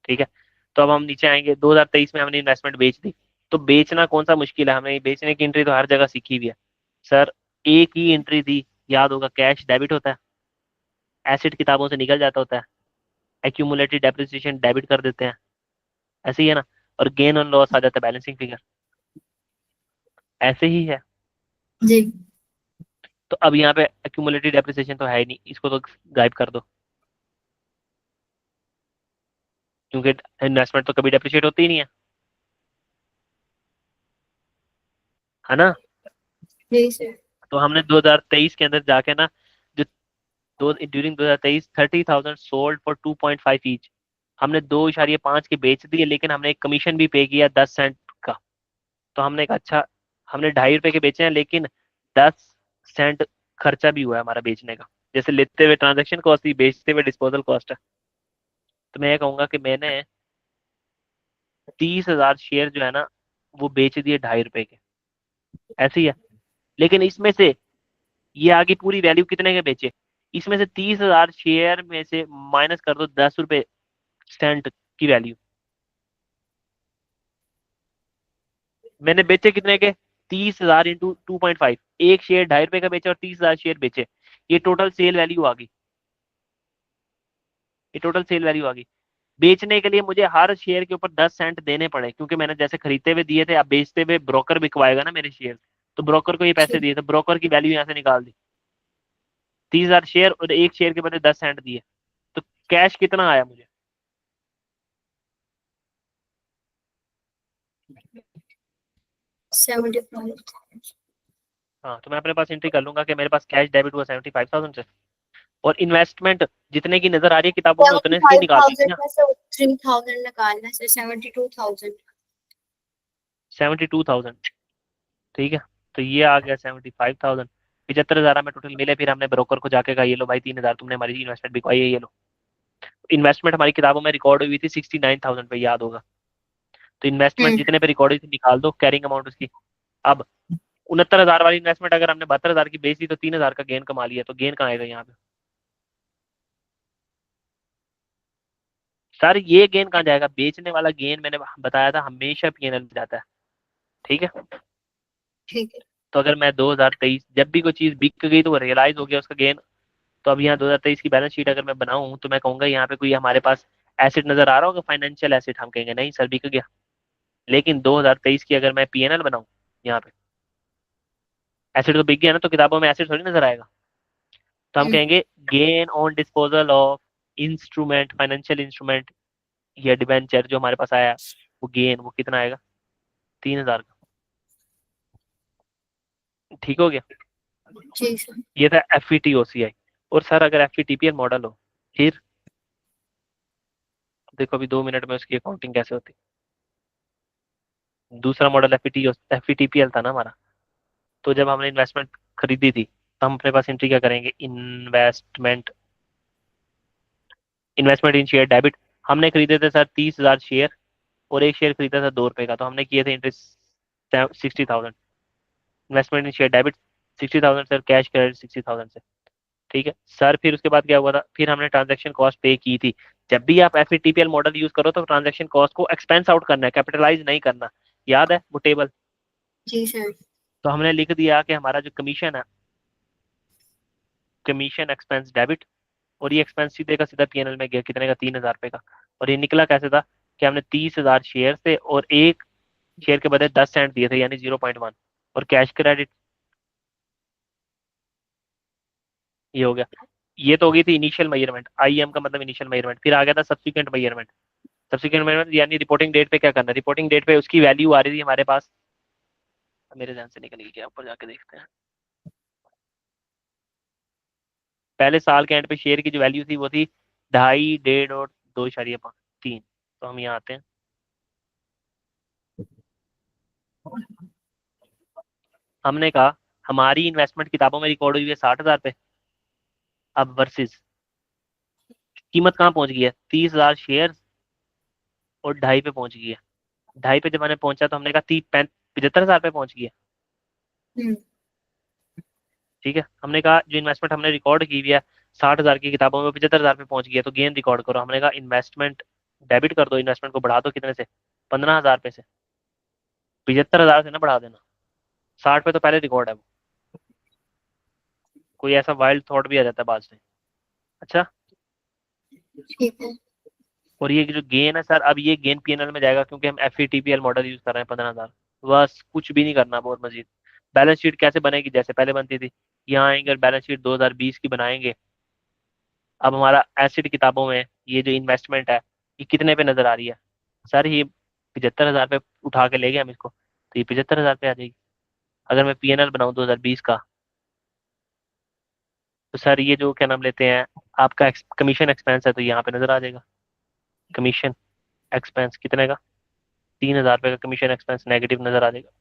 [SPEAKER 1] ठीक है, तो अब हम नीचे आएंगे, 2023 में हमने इन्वेस्टमेंट बेच दी। तो बेचना कौन सा मुश्किल है, हमने बेचने की एंट्री तो हर जगह सीखी हुई है सर। एक ही एंट्री थी, याद होगा, कैश डेबिट होता है, एसिड किताबों से निकल जाता होता है, एक्यूमुलेटेड डेप्रिसिएशन डेबिट कर देते हैं, ऐसे ही है ना, और गेन ऑन लॉस आ जाता है बैलेंसिंग फिगर, ऐसे ही है।
[SPEAKER 2] जी।
[SPEAKER 1] तो अब यहाँ पे एक्यूमुलेटेड डेप्रिसिएशन तो है ही नहीं, इसको तो गायब कर दो, क्योंकि इन्वेस्टमेंट तो कभी डेप्रिशिएट होती ही नहीं है ना।
[SPEAKER 2] जी सर।
[SPEAKER 1] तो हमने 2023 के अंदर जाके ना, जो दो ड्यूरिंग 2023 30,000 सोल्ड फॉर 2.5 ईच, हमने 2.5 के बेच दिए, लेकिन हमने एक कमीशन भी पे किया 10 सेंट का। तो हमने एक अच्छा, हमने ₹2.5 के बेचे हैं, लेकिन 10 सेंट खर्चा भी हुआ है हमारा बेचने का, जैसे लेते हुए ट्रांजेक्शन कॉस्ट थी, बेचते हुए डिस्पोजल कॉस्ट है। तो मैं ये कहूंगा कि मैंने 30,000 शेयर जो है ना, वो बेच दिए ₹2.5 के, ऐसे ही है। लेकिन इसमें से ये आगे पूरी वैल्यू कितने के बेचे? इसमें से 30,000 शेयर में से माइनस कर दो ₹10 सेंट की वैल्यू। मैंने बेचे कितने के? 30,000 इंटू 2.5, एक शेयर ₹2.5 का बेचा और 30,000 शेयर बेचे। ये टोटल सेल वैल्यू आ गई, ये टोटल सेल वैल्यू आ गई। बेचने के लिए मुझे हर शेयर के ऊपर 10 सेंट देने पड़े, क्योंकि मैंने जैसे खरीदते हुए दिए थे, अब बेचते हुए ब्रोकर बिकवाएगा ना मेरे शेयर, तो ब्रोकर को ये पैसे
[SPEAKER 2] ठीक।
[SPEAKER 1] दिए, तो ब्रोकर की वैल्यू यहाँ से निकाल दी। 30,000 शेयर और एक शेयर के बदले 10 सेंट दिए, तो कैश कितना आया मुझे?
[SPEAKER 2] 75।
[SPEAKER 1] हाँ, तो मैं अपने पास एंट्री कर लूंगा कि मेरे पास कैश डेबिट हुआ 75,000 से, और इन्वेस्टमेंट जितने की नजर आ रही है किताबों में
[SPEAKER 2] सेवेंटी
[SPEAKER 1] उतने की
[SPEAKER 2] फाइव
[SPEAKER 1] निकाल दी थी
[SPEAKER 2] थाउजेंड
[SPEAKER 1] ना।
[SPEAKER 2] में से 3,000 निकालना सर, 72,000।
[SPEAKER 1] 72,000, ठीक है। तो ये आ गया 75,000, 75,000 में टोटल मिले। फिर हमने ब्रोकर को जाके कहा ये लो भाई 3,000 तुमने हमारी इन्वेस्टमेंट बिकवाई है, ये लो। इन्वेस्टमेंट हमारी किताबों में रिकॉर्ड हुई थी 69,000 पे, याद होगा। तो इन्वेस्टमेंट
[SPEAKER 2] हम्म।
[SPEAKER 1] जितने पे रिकॉर्ड हुई थी निकाल दो कैरिंग अमाउंट उसकी। अब 69,000 वाली इन्वेस्टमेंट अगर हमने 72,000 की बेच दी, तो 3,000 का गेन कमा लिया, तो गेन कहाँ आएगा यहाँ पे? सर ये गेन कहाँ जाएगा? बेचने वाला गेन मैंने बताया था हमेशा पीएनएल में जाता है, ठीक है।
[SPEAKER 2] ठीक है।
[SPEAKER 1] तो अगर मैं 2023 जब भी कोई चीज बिक गई तो वो रियलाइज हो गया उसका गेन, तो अब यहाँ 2023 की बैलेंस शीट अगर मैं बनाऊं, तो मैं कहूंगा यहाँ पे कोई हमारे पास एसेट नजर आ रहा होगा, फाइनेंशियल एसेट, हम कहेंगे नहीं सर बिक गया। लेकिन 2023 की अगर मैं पीएनएल बनाऊं, यहाँ पे एसेट तो बिक गया ना, तो किताबों में एसेट थोड़ी नजर आएगा। तो हम
[SPEAKER 2] हम्म।
[SPEAKER 1] कहेंगे gain on disposal of instrument, financial instrument या डिबेंचर जो हमारे पास आया, वो गेन वो कितना आएगा? 3,000 का। ठीक हो गया।
[SPEAKER 2] जी सर।
[SPEAKER 1] ये था एफ ई टी ओ सी आई। और सर अगर F E T P L model हो, फिर देखो अभी 2 मिनट में उसकी अकाउंटिंग कैसे होती। दूसरा model F E T P L था ना हमारा, तो जब हमने इन्वेस्टमेंट खरीदी थी, तो हम अपने पास एंट्री क्या करेंगे? इन्वेस्टमेंट, इन्वेस्टमेंट इन शेयर डेबिट। हमने खरीदे थे सर 30,000 शेयर, और एक शेयर खरीदा था ₹2 का, तो हमने किए थे एंट्री 60,000। इन्वेस्टमेंट इन share debit 60,000 sir, cash credit 60,000 से। ठीक है सर, फिर उसके बाद क्या हुआ था? फिर हमने ट्रांजेक्शन कॉस्ट पे की थी। जब भी आप F T P L model use करो, तो ट्रांजेक्शन कॉस्ट को एक्सपेंस आउट करना है, कैपिटलाइज नहीं करना। याद है वो टेबल?
[SPEAKER 2] जी सर।
[SPEAKER 1] तो हमने लिख दिया कि हमारा जो कमीशन है, कमीशन एक्सपेंस डेबिट, और ये एक्सपेंस सीधे का सीधा पीएनएल में गया, कितने का? ₹3,000 का। और ये निकला कैसे था कि हमने 30,000 शेयर थे, और एक शेयर के बदले 10 सेंट दिए थे, यानी 0.1, और कैश क्रेडिट। ये हो गया। ये तो हो गई थी इनिशियल मेजरमेंट, आईएम का मतलब इनिशियल मेजरमेंट। फिर आ गया था सब्सिक्वेंट मेजरमेंट। सब्सिक्वेंट मेजरमेंट यानी रिपोर्टिंग डेट पे क्या करना है? रिपोर्टिंग डेट पे उसकी वैल्यू आ रही थी हमारे पास मेरे ध्यान से निकल गया, ऊपर जाके देखते हैं। पहले साल के एंड पे शेयर की जो वैल्यू थी वो थी 2.5, 1.5 और 2.3। तो हम यहाँ आते हैं। हमने कहा हमारी इन्वेस्टमेंट किताबों में रिकॉर्ड हुई है 60,000 पे। अब वर्सेस कीमत कहाँ पहुंच गई है, 30,000 शेयर और 2.5 पे पहुंच गई है। 2.5 पे जब मैंने पहुंचा तो हमने कहा 75,000 पे पहुंच गई है।
[SPEAKER 2] हम्म।
[SPEAKER 1] ठीक है, हमने कहा जो इन्वेस्टमेंट हमने रिकॉर्ड की हुई है 60,000 की किताबों में 75,000 पे पहुंच गई है, तो गेन रिकॉर्ड करो। हमने कहा इन्वेस्टमेंट डेबिट कर दो, इन्वेस्टमेंट को बढ़ा दो कितने से, 15,000 पे से। 75,000 से ना बढ़ा देना, 60 पे तो पहले रिकॉर्ड है वो। कोई ऐसा वाइल्ड थॉट भी आ जाता है बाद में। अच्छा,
[SPEAKER 2] ठीक है।
[SPEAKER 1] और ये जो गेन है सर, अब ये गेन पीएनएल में जाएगा क्योंकि हम एफ मॉडल यूज कर रहे हैं 15,000। बस कुछ भी नहीं करना बहुत मजीद। बैलेंस शीट कैसे बनेगी, जैसे पहले बनती थी। यहाँ आएंगे और बैलेंस शीट 2020 की बनाएंगे। अब हमारा एसिड किताबों में ये जो इन्वेस्टमेंट है ये कितने पे नजर आ रही है सर, ये 75,000 पे उठा के ले गए हम इसको, तो ये 75,000 पे आ जाएगी। अगर मैं पीएनएल बनाऊं 2020 का, तो सर ये जो क्या नाम लेते हैं, आपका कमीशन एक्सपेंस है, तो यहाँ पे नजर आ जाएगा। कमीशन एक्सपेंस कितने का, 3,000 रुपये का कमीशन एक्सपेंस नेगेटिव नजर आ जाएगा।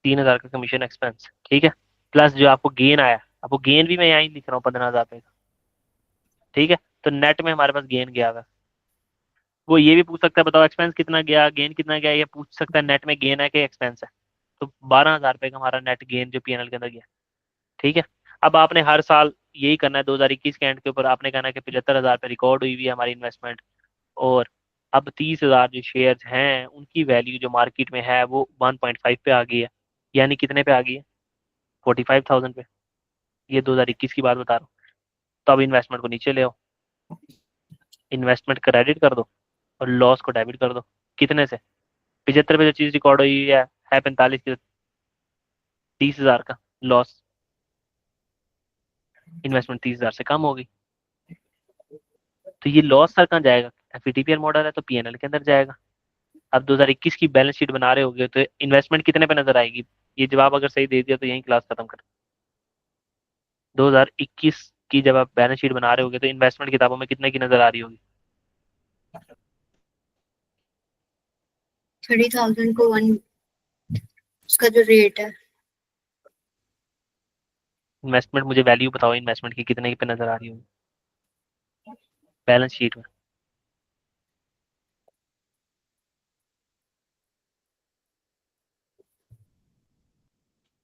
[SPEAKER 1] 3,000 का कमीशन एक्सपेंस, ठीक है। प्लस जो आपको गेन आया, आपको गेन भी मैं यहाँ ही लिख रहा हूँ 15,000 रुपये का। ठीक है, तो नेट में हमारे पास गेन गया हुआ है। वो ये भी पूछ सकता है बताओ एक्सपेंस कितना गया, गेन कितना गया, ये पूछ सकता है नेट में गेन है कि एक्सपेंस है। तो 12,000 रुपये का हमारा नेट गेन जो पीएनएल के अंदर गया। ठीक है, अब आपने हर साल यही करना है। 2021 के एंड के ऊपर आपने कहना है कि 75,000 पे रिकॉर्ड हुई हुई है हमारी इन्वेस्टमेंट, और अब 30,000 जो शेयर्स हैं उनकी वैल्यू जो मार्केट में है वो 1.5 पे आ गई है। यानी कितने पे आ गई है, 45,000 पे। ये 2021 की बात बता रहा हूँ। तो अब इन्वेस्टमेंट को नीचे ले आओ, इन्वेस्टमेंट क्रेडिट कर दो और लॉस को डेबिट कर दो। कितने से, 75 पे जो चीज रिकॉर्ड हुई है 45 की, 30,000 का लॉस, इन्वेस्टमेंट 30,000 से कम होगी। तो ये लॉस सर कहाँ जाएगा, एफटीपीएल मॉडल है तो पीएनएल के अंदर जाएगा। अब 2021 की बैलेंस शीट बना रहे होगे तो इन्वेस्टमेंट कितने पे नजर आएगी। ये जवाब अगर सही दे दिया तो यही क्लास खत्म कर। 2021 की जब आप बैलेंस शीट बना रहे होगे तो इन्वेस्टमेंट किताबों में कितने की नजर आ रही होगी।
[SPEAKER 2] 30,000 को वन, उसका जो रेट है।
[SPEAKER 1] इन्वेस्टमेंट मुझे वैल्यू बताओ इन्वेस्टमेंट की कितने पे नजर आ रही होगी बैलेंस शीट में।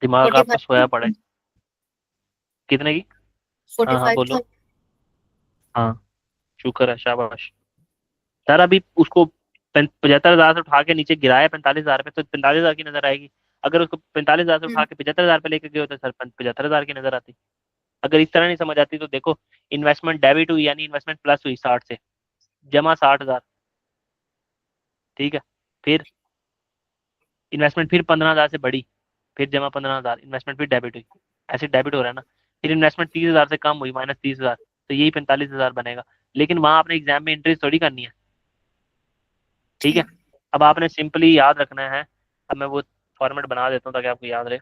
[SPEAKER 1] दिमाग
[SPEAKER 2] फोर्टी
[SPEAKER 1] आपका सोया पड़ा है।
[SPEAKER 2] फाइव
[SPEAKER 1] कितने की,
[SPEAKER 2] फोर्टी
[SPEAKER 1] हाँ हाँ
[SPEAKER 2] फाइव
[SPEAKER 1] बोलो।
[SPEAKER 2] थाउजेंड
[SPEAKER 1] हाँ, शुक्र है, शाबाश। सर अभी उसको 75,000 से उठा के नीचे गिराया 45,000 पे, तो 45,000 की नजर आएगी। अगर उसको 45,000 से उठा के 75,000 पे लेके गए होते सर, 75,000 की नजर आती। अगर इस तरह नहीं समझ आती तो देखो, इन्वेस्टमेंट डेबिट हुई यानी इन्वेस्टमेंट प्लस हुई 60 से, जमा 60,000। ठीक है, फिर इन्वेस्टमेंट फिर 15,000 से बढ़ी, फिर जमा 15,000, इन्वेस्टमेंट फिर डेबिट हुई। ऐसे डेबिट हो रहा है ना। फिर इन्वेस्टमेंट 30,000 से कम हुई, -30,000, तो यही 45,000 बनेगा। लेकिन वहां आपने एग्जाम में इंट्री थोड़ी करनी है। ठीक है,
[SPEAKER 2] ठीक।
[SPEAKER 1] अब आपने सिंपली याद रखना है। अब मैं वो फॉर्मेट बना देता हूँ ताकि आपको याद रहे।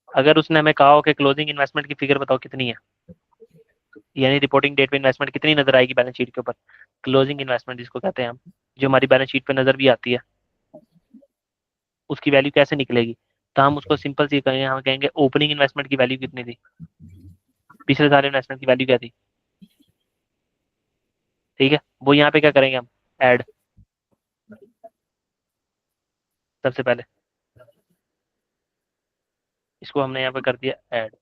[SPEAKER 1] अगर उसने हमें कहा हो कि क्लोजिंग इन्वेस्टमेंट की फिगर बताओ कितनी है, यानी रिपोर्टिंग डेट पे इन्वेस्टमेंट कितनी नजर आएगी बैलेंस शीट के ऊपर, क्लोजिंग इन्वेस्टमेंट जिसको कहते हैं हम, जो हमारी बैलेंस शीट पे नजर भी आती है, उसकी वैल्यू कैसे निकलेगी। तो हम उसको सिंपल सी कहेंगे, हम कहेंगे ओपनिंग इन्वेस्टमेंट की वैल्यू कितनी थी, पिछले साल इन्वेस्टमेंट की वैल्यू क्या थी। ठीक है, वो यहाँ पे क्या करेंगे हम, ऐड। सबसे पहले इसको हमने यहाँ पे कर दिया ऐड।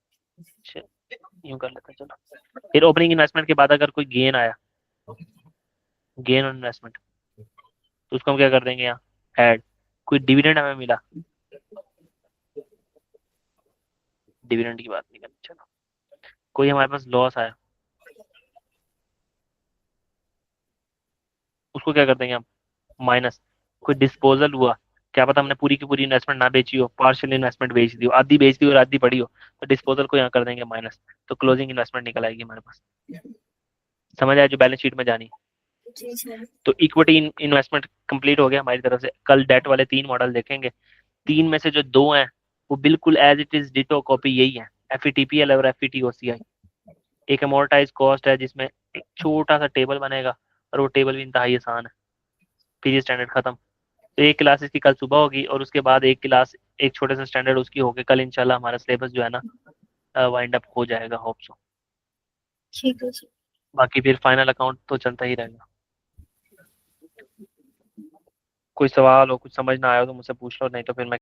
[SPEAKER 1] यूं कर लेते हैं चलो। फिर ओपनिंग इन्वेस्टमेंट के बाद अगर कोई गेन आया, गेन ऑन इन्वेस्टमेंट, तो उसको हम क्या कर देंगे यहाँ, ऐड। कोई डिविडेंड हमें मिला, डिविडेंड की बात नहीं करनी चलो। कोई हमारे पास लॉस आया, उसको क्या कर देंगे हम, माइनस। कोई डिस्पोजल हुआ, क्या पता हमने पूरी की पूरी इन्वेस्टमेंट ना बेची हो, पार्शियल इन्वेस्टमेंट बेच दी हो, आधी बेच दी और आधी पड़ी हो, तो डिस्पोजल को यहाँ कर देंगे माइनस, तो क्लोजिंग इन्वेस्टमेंट निकल आएगी हमारे पास। समझ आया जो बैलेंस शीट में जानी है।
[SPEAKER 2] जी सर।
[SPEAKER 1] तो इक्विटी इन्वेस्टमेंट कंप्लीट हो गया हमारी तरफ से। कल डेट वाले 3 मॉडल देखेंगे, 3 में से जो 2 हैं वो बिल्कुल as it is ditto copy यही है, FETPL और FETOCI। एक अमोर्टाइज कॉस्ट है जिसमें एक छोटा सा टेबल बनेगा, और वो टेबल भी इंतहाई आसान है, फिर स्टैंडर्ड खत्म। तो एक क्लास इसकी कल सुबह होगी, और उसके बाद एक क्लास एक छोटे से स्टैंडर्ड उसकी होगी कल, इंशाल्लाह हमारा सिलेबस जो है ना वाइंड अप हो जाएगा, होप सो।
[SPEAKER 2] ठीक है जी।
[SPEAKER 1] बाकी फिर फाइनल अकाउंट तो चलता ही रहेगा। कोई सवाल हो, कुछ समझ ना आया हो तो मुझसे पूछ लो, नहीं तो फिर मैं